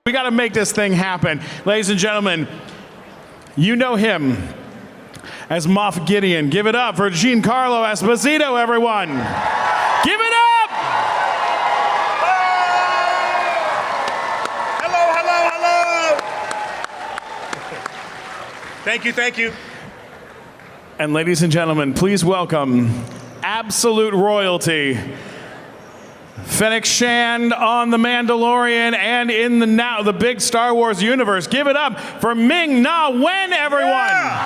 We got to make this thing happen. Ladies and gentlemen, you know him as Moff Gideon. Give it up for Giancarlo Esposito, everyone. Give it up! Hello, hello, hello! Thank you, thank you. And ladies and gentlemen, please welcome absolute royalty, Fennec Shand on The Mandalorian and in the big Star Wars universe. Give it up for Ming-Na Wen, everyone. Yeah.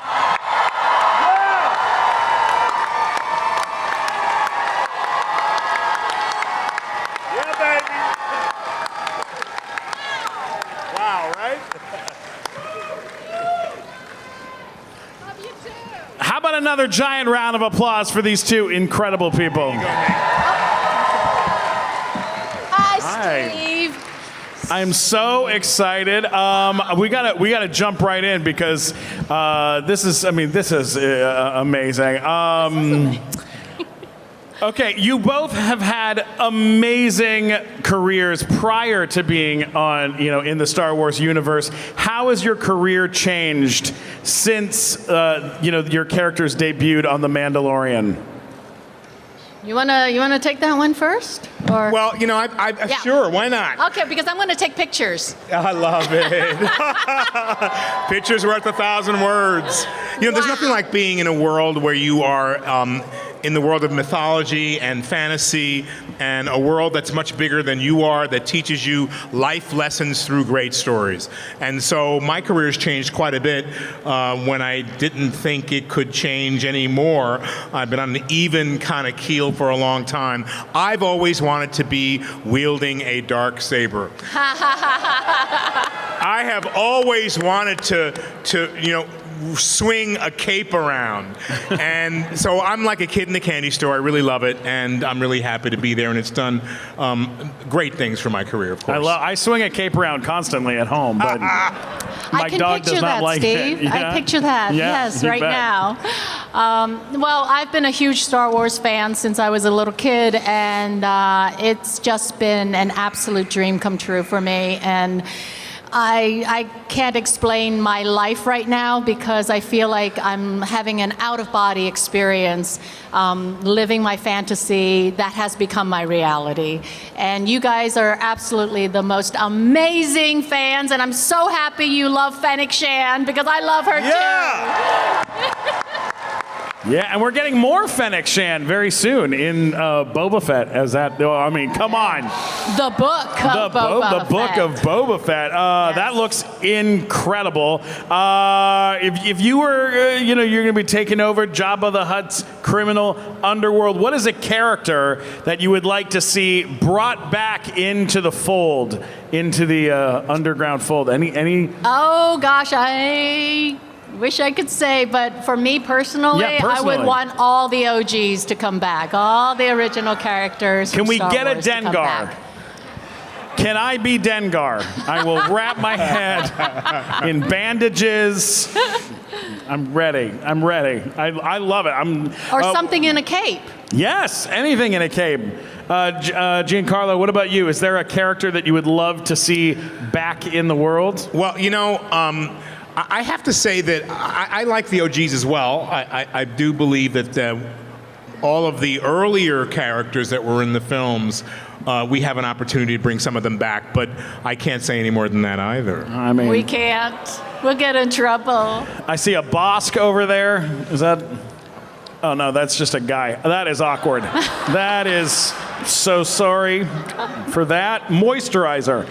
Yeah, baby. Wow, right? Love you too. How about another giant round of applause for these two incredible people? Steve. I'm so excited. We gotta jump right in because this is amazing. Okay, you both have had amazing careers prior to being on, in the Star Wars universe. How has your career changed since, your characters debuted on The Mandalorian? You wanna take that one first, or? Well, sure, why not? Okay, because I'm gonna take pictures. I love it. Pictures worth 1,000 words. There's nothing like being in a world where you are in the world of mythology and fantasy, and a world that's much bigger than you are, that teaches you life lessons through great stories. And so my career has changed quite a bit when I didn't think it could change anymore. I've been on an even kind of keel for a long time. I've always wanted to be wielding a dark saber. I have always wanted to swing a cape around. And so I'm like a kid in the candy store. I really love it, and I'm really happy to be there, and it's done great things for my career, of course. I swing a cape around constantly at home, but my dog does not like Steve. it. Yeah? I picture that, yes, right bet. now. Well, I've been a huge Star Wars fan since I was a little kid, and it's just been an absolute dream come true for me. And I can't explain my life right now because I feel like I'm having an out-of-body experience, living my fantasy that has become my reality. And you guys are absolutely the most amazing fans, and I'm so happy you love Fennec Shand because I love her too. Yeah, and we're getting more Fennec Shand very soon in Boba Fett. Come on. The Book of Boba Fett. The Book of Boba Fett. Yes. That looks incredible. If you were, you're going to be taking over Jabba the Hutt's criminal underworld, what is a character that you would like to see brought back into the fold, into the underground fold? Any? Oh, gosh, I wish I could say, but for me personally, I would want all the OGs to come back, all the original characters. Can we Star get Wars a Dengar? Can I be Dengar? I will wrap my head in bandages. I'm ready. I love it. Or something in a cape. Yes, anything in a cape. Giancarlo, what about you? Is there a character that you would love to see back in the world? Well, I have to say that I like the OGs as well. I do believe that all of the earlier characters that were in the films, we have an opportunity to bring some of them back, but I can't say any more than that either. We can't. We'll get in trouble. I see a Bosk over there. Is that? Oh no, that's just a guy. That is awkward. That is so sorry for that. Moisturizer.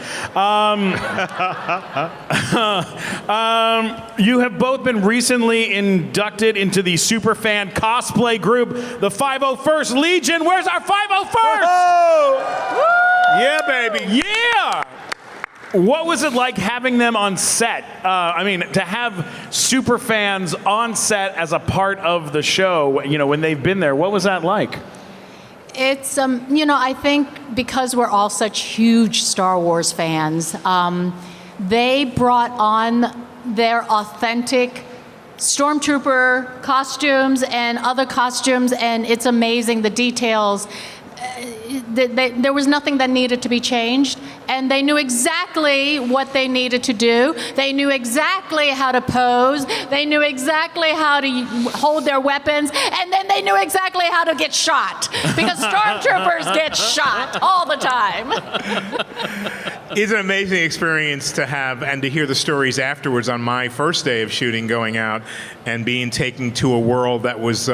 You have both been recently inducted into the superfan cosplay group, the 501st Legion. Where's our 501st? Oh! Yeah, baby. Yeah. What was it like having them on set? To have super fans on set as a part of the show, when they've been there, what was that like? It's, I think because we're all such huge Star Wars fans, they brought on their authentic Stormtrooper costumes and other costumes, and it's amazing the details. there was nothing that needed to be changed, and they knew exactly what they needed to do. They knew exactly how to pose. They knew exactly how to hold their weapons, and then they knew exactly how to get shot, because stormtroopers get shot all the time. It's an amazing experience to have and to hear the stories afterwards on my first day of shooting, going out and being taken to a world that was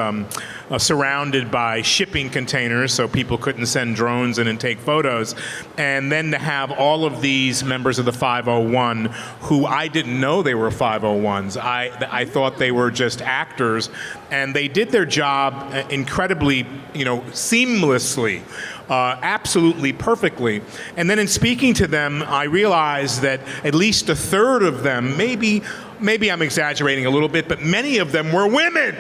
surrounded by shipping containers, so people couldn't send drones in and take photos. And then to have all of these members of the 501 who I didn't know they were 501s. I thought they were just actors, and they did their job incredibly, seamlessly. Absolutely perfectly. And then in speaking to them, I realized that at least a third of them, maybe I'm exaggerating a little bit, but many of them were women.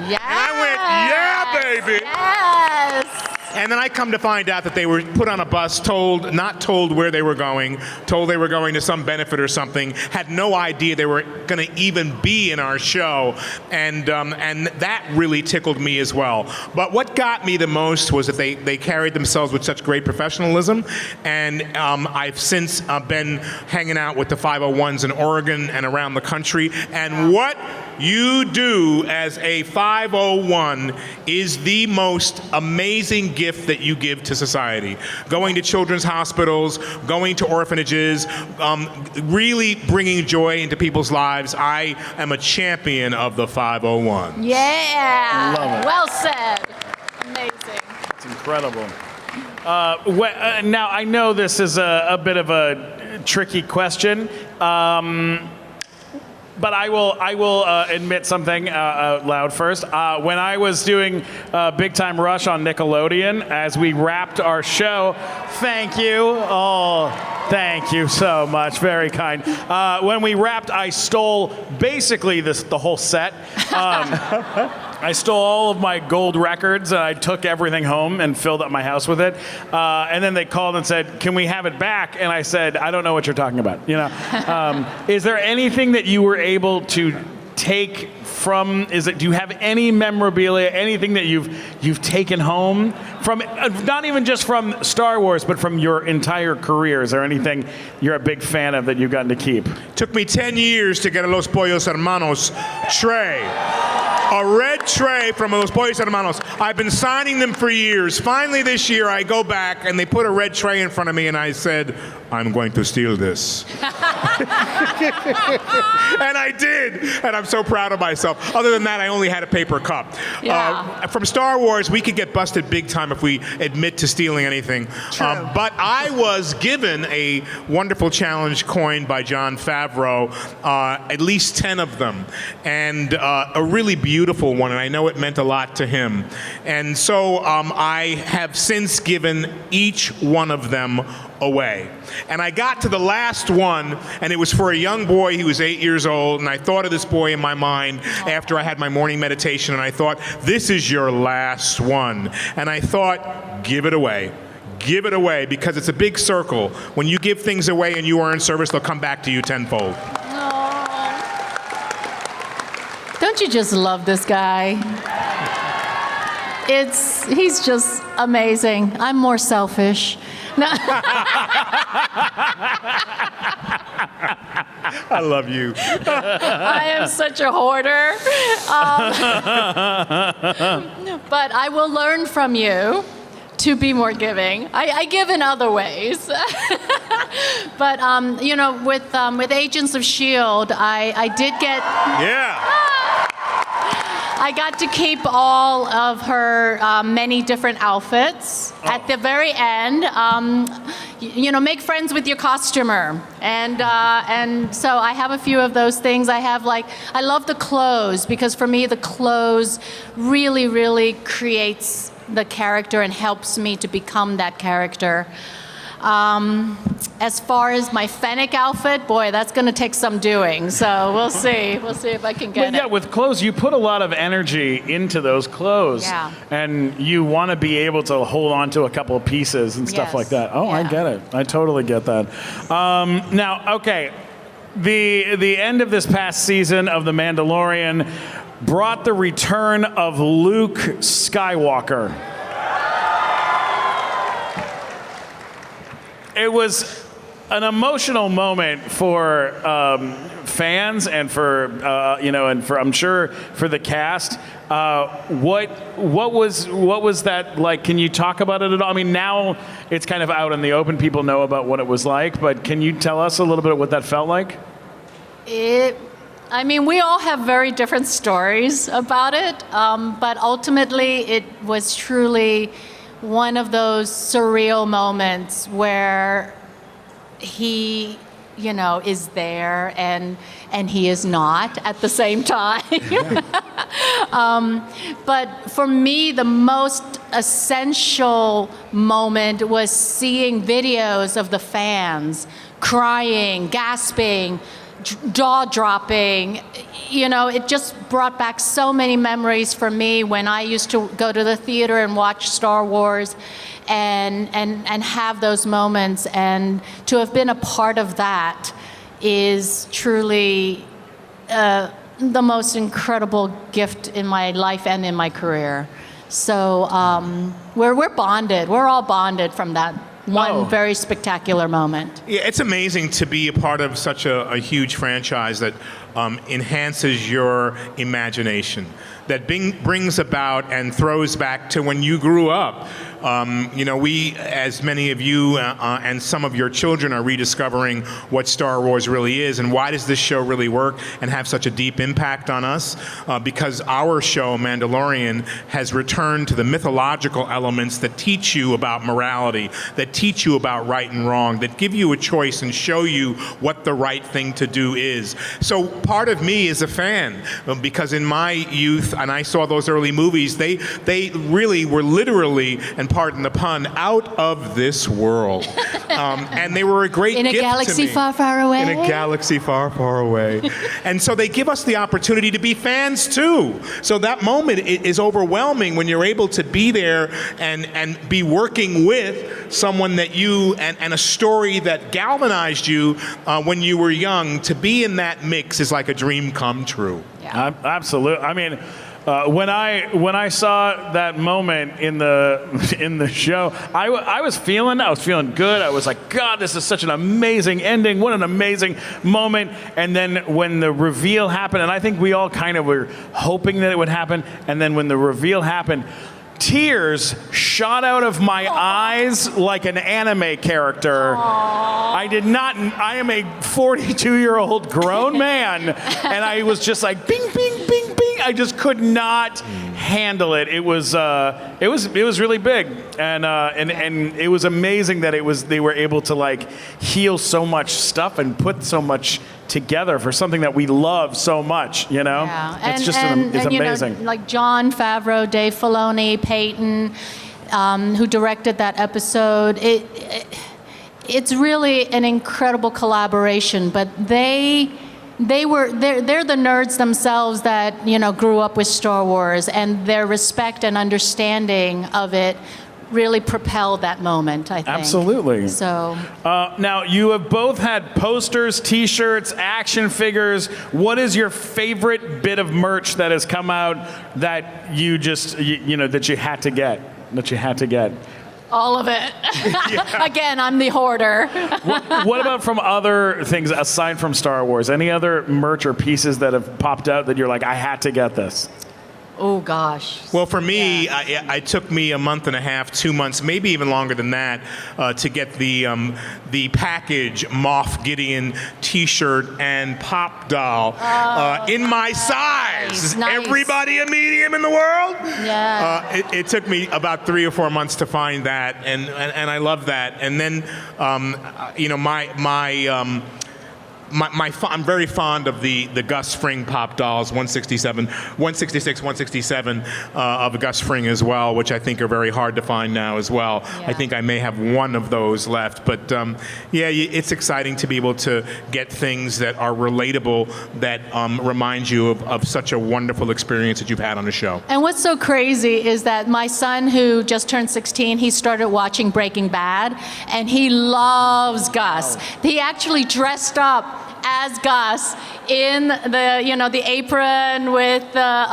Yes. And I went, yeah, baby. Yes. And then I come to find out that they were put on a bus, not told where they were going, told they were going to some benefit or something, had no idea they were going to even be in our show, and that really tickled me as well. But what got me the most was that they carried themselves with such great professionalism, and I've since been hanging out with the 501s in Oregon and around the country, and what you do as a 501 is the most amazing gift that you give to society. Going to children's hospitals, going to orphanages, really bringing joy into people's lives. I am a champion of the 501. Yeah. Love it. Well said. Amazing. It's incredible. Now, I know this is a bit of a tricky question. But I will admit something loud first. When I was doing Big Time Rush on Nickelodeon, as we wrapped our show, thank you. Oh, thank you so much. Very kind. When we wrapped, I stole basically the whole set. I stole all of my gold records, and I took everything home and filled up my house with it. And then they called and said, "Can we have it back?" And I said, "I don't know what you're talking about." Is there anything that you were able to take from? Do you have any memorabilia, anything that you've taken home from? Not even just from Star Wars, but from your entire career. Is there anything you're a big fan of that you've gotten to keep? Took me 10 years to get a Los Pollos Hermanos tray. A red tray from Los Pollos Hermanos. I've been signing them for years. Finally this year I go back and they put a red tray in front of me and I said, "I'm going to steal this." And I did. And I'm so proud of myself. Other than that, I only had a paper cup. Yeah. From Star Wars, we could get busted big time if we admit to stealing anything. But I was given a wonderful challenge coined by Jon Favreau, at least 10 of them, and a really beautiful one, and I know it meant a lot to him. And so I have since given each one of them away. And I got to the last one, and it was for a young boy. He was 8 years old, and I thought of this boy in my mind after I had my morning meditation, and I thought, this is your last one. And I thought, give it away. Give it away, because it's a big circle. When you give things away and you are in service, they'll come back to you tenfold. Don't you just love this guy? He's just amazing. I'm more selfish. No. I love you. I am such a hoarder. But I will learn from you to be more giving. I give in other ways. But, with Agents of S.H.I.E.L.D., I did get... Yeah. I got to keep all of her many different outfits. At the very end, make friends with your costumer, and so I have a few of those things. I love the clothes, because for me the clothes really, really creates the character and helps me to become that character. As far as my Fennec outfit, boy, that's going to take some doing. So we'll see. We'll see if I can get it. Yeah, with clothes, you put a lot of energy into those clothes. Yeah. And you want to be able to hold on to a couple of pieces and stuff like that. Oh, yeah. I get it. I totally get that. Now, okay, the end of this past season of The Mandalorian brought the return of Luke Skywalker. it was an emotional moment for fans and for and for, I'm sure, for the cast. What was that like? Can you talk about it at all? I mean, now it's kind of out in the open. People know about what it was like, but can you tell us a little bit of what that felt like? I mean, we all have very different stories about it, but ultimately it was truly one of those surreal moments where he, is there and he is not at the same time. But for me, the most essential moment was seeing videos of the fans crying, gasping, jaw-dropping. It just brought back so many memories for me when I used to go to the theater and watch Star Wars and have those moments. And to have been a part of that is truly the most incredible gift in my life and in my career. So we're bonded. We're all bonded from that one very spectacular moment. Yeah, it's amazing to be a part of such a huge franchise that enhances your imagination, that brings about and throws back to when you grew up. We, as many of you and some of your children, are rediscovering what Star Wars really is and why does this show really work and have such a deep impact on us, because our show, Mandalorian, has returned to the mythological elements that teach you about morality, that teach you about right and wrong, that give you a choice and show you what the right thing to do is. So part of me is a fan, because in my youth, and I saw those early movies, they really were literally, and pardon the pun, out of this world. And they were a great gift to me. In a galaxy far, far away. In a galaxy far, far away. And so they give us the opportunity to be fans too. So that moment is overwhelming when you're able to be there and be working with someone that you, and a story that galvanized you when you were young. To be in that mix is like a dream come true. Yeah. Absolutely. I mean, when I saw that moment in the show, I was feeling good. I was like, God, this is such an amazing ending. What an amazing moment. And then when the reveal happened, and I think we all kind of were hoping that it would happen, and then when the reveal happened, tears shot out of my eyes like an anime character. I am a 42-year-old grown man, and I was just like, bing, bing, bing, bing. I just could not handle it. It was really big, and it was amazing that they were able to like heal so much stuff and put so much together for something that we love so much, Yeah. It's and amazing. Like Jon Favreau, Dave Filoni, Peyton, who directed that episode. It's really an incredible collaboration, but they're the nerds themselves that grew up with Star Wars, and their respect and understanding of it really propelled that moment, I think. Absolutely. So now you have both had posters, T-shirts, action figures. What is your favorite bit of merch that has come out that you just that you had to get? all of it. Again, I'm the hoarder. What about from other things aside from Star Wars? Any other merch or pieces that have popped out that you're like, I had to get this? Oh, gosh. Well, for me, it took me a month and a half, 2 months, maybe even longer than that, to get the package Moff Gideon T-shirt and pop doll in my size. Nice. Everybody a medium in the world? Yeah. It took me about 3 or 4 months to find that, and I love that. And then, I'm very fond of the Gus Fring pop dolls, 166, 167 of Gus Fring as well, which I think are very hard to find now as well. Yeah. I think I may have one of those left. But it's exciting to be able to get things that are relatable, that remind you of such a wonderful experience that you've had on the show. And what's so crazy is that my son, who just turned 16, he started watching Breaking Bad, and he loves Gus. He actually dressed up as Gus in the apron with the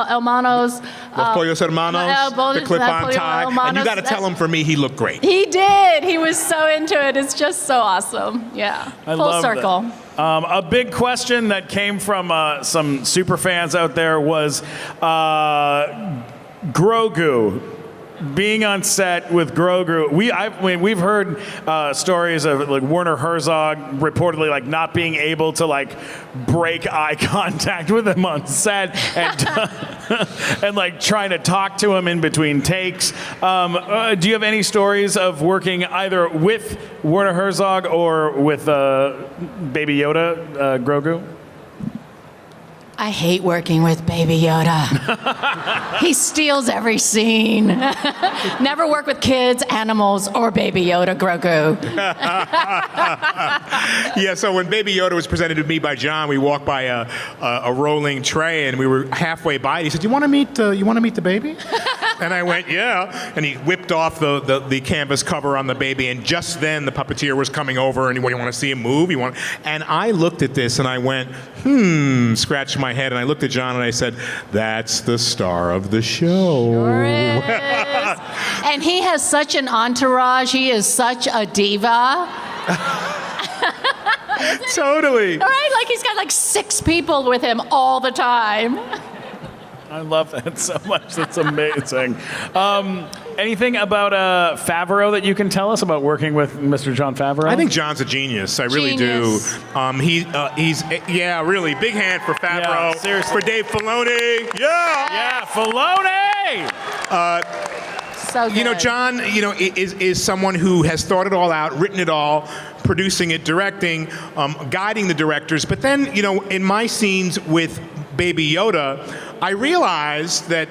hermanos. Los Pollos Hermanos, the clip-on Pollo tie. And Hermanos. you got to tell him, for me, he looked great. He did. He was so into it. It's just so awesome. Yeah. I Full love circle. that. A big question that came from some super fans out there was Grogu. Being on set with Grogu, we've heard stories of like Werner Herzog reportedly like not being able to like break eye contact with him on set and and like trying to talk to him in between takes. Do you have any stories of working either with Werner Herzog or with Baby Yoda, Grogu? I hate working with Baby Yoda. He steals every scene. Never work with kids, animals, or Baby Yoda, Grogu. Yeah, so when Baby Yoda was presented to me by John, we walked by a rolling tray, and we were halfway by. And he said, "You want to meet the baby?" And I went, "Yeah." And he whipped off the canvas cover on the baby, and just then the puppeteer was coming over, and you want to see him move? And I looked at this, and I went, scratched my head, and I looked at John, and I said, "That's the star of the show." Sure is. And he has such an entourage. He is such a diva. Totally. All right, like he's got like 6 people with him all the time. I love that so much. That's amazing. Anything about Favreau that you can tell us about working with Mr. Jon Favreau? I think John's a genius. I really do. He's really big hand for Favreau. Yeah, seriously. For Dave Filoni. Yeah, Filoni. So good. John, is someone who has thought it all out, written it all, producing it, directing, guiding the directors. But then, in my scenes with Baby Yoda, I realized that,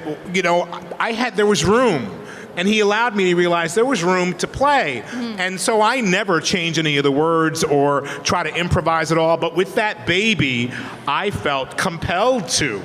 there was room. And he allowed me to realize there was room to play. And so I never change any of the words or try to improvise at all. But with that baby, I felt compelled to.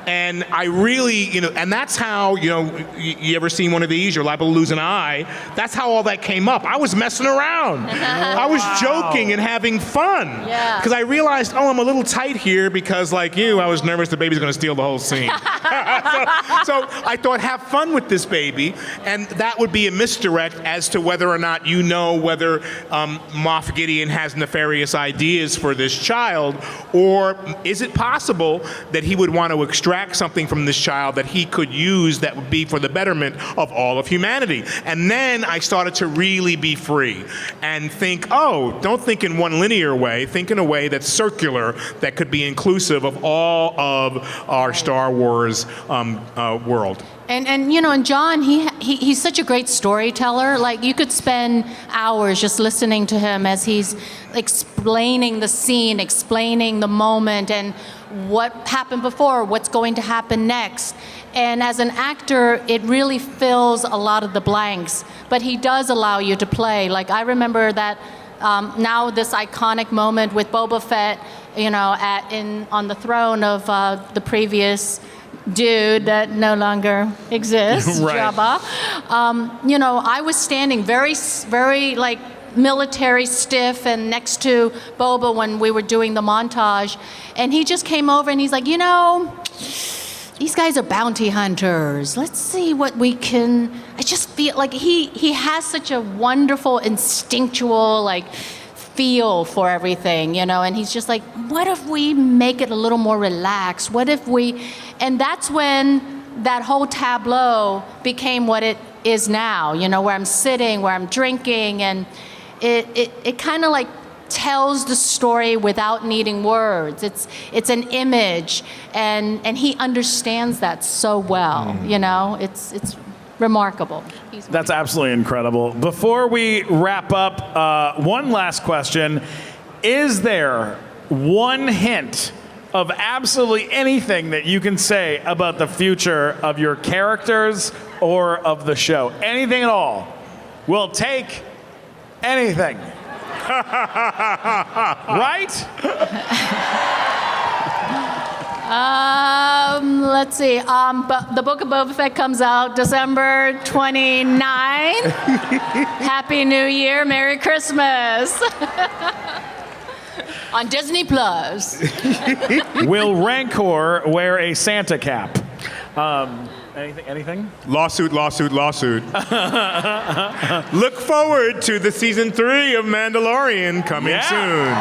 And I really, and that's how, you ever seen one of these? You're liable to lose an eye. That's how all that came up. I was messing around. I was joking and having fun. Yeah. Because I realized, I'm a little tight here because, like you, I was nervous the baby's going to steal the whole scene. so I thought, have fun with this baby. And that would be a misdirect as to whether or not whether Moff Gideon has nefarious ideas for this child, or is it possible that he would want to extract something from this child that he could use that would be for the betterment of all of humanity. And then I started to really be free and think, don't think in one linear way, think in a way that's circular, that could be inclusive of all of our Star Wars world. And John, he's such a great storyteller. Like, you could spend hours just listening to him as he's explaining the scene, explaining the moment, and what happened before, what's going to happen next. And as an actor, it really fills a lot of the blanks. But he does allow you to play. Like, I remember that now this iconic moment with Boba Fett, on the throne of the previous dude that no longer exists, Right. Jabba. I was standing very, very military stiff and next to Boba when we were doing the montage, and he just came over and he's like, these guys are bounty hunters. Let's see what we can. I just feel like he has such a wonderful instinctual feel for everything, and he's just like, what if we make it a little more relaxed? What if we, and that's when that whole tableau became what it is now, where I'm sitting, where I'm drinking, and it kind of tells the story without needing words. It's an image, and he understands that so well, it's remarkable. That's absolutely incredible. Before we wrap up, one last question. Is there one hint of absolutely anything that you can say about the future of your characters or of the show? Anything at all? We'll take anything. Right? Let's see. The Book of Boba Fett comes out December 29th. Happy New Year. Merry Christmas. On Disney Plus. Will Rancor wear a Santa cap? Anything? Lawsuit. Look forward to the season 3 of Mandalorian coming soon.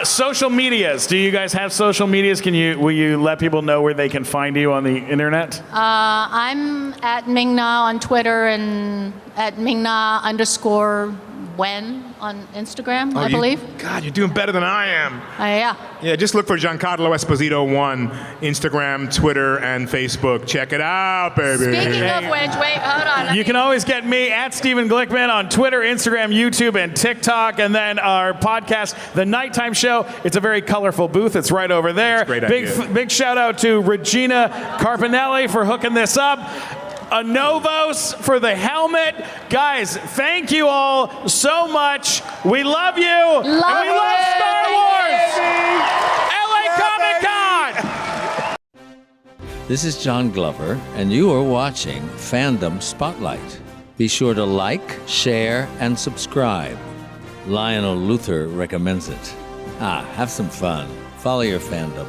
Social medias. Do you guys have social medias? Will you let people know where they can find you on the internet? I'm at Ming-Na on Twitter and at Ming-Na_Wen on Instagram, I believe. God, you're doing better than I am. Yeah. Yeah, just look for Giancarlo Esposito 1, Instagram, Twitter, and Facebook. Check it out, baby. Speaking of which, wait, hold on. You can always get me at Stephen Glickman on Twitter, Instagram, YouTube, and TikTok. And then our podcast, The Nighttime Show. It's a very colorful booth. It's right over there. Great idea. Big shout out to Regina Carpinelli for hooking this up. Anovos for the helmet. Guys, thank you all so much. We love you. And we love Star Wars. LA Comic-Con. This is John Glover, and you are watching Fandom Spotlight. Be sure to like, share, and subscribe. Lionel Luther recommends it. Have some fun. Follow your fandom.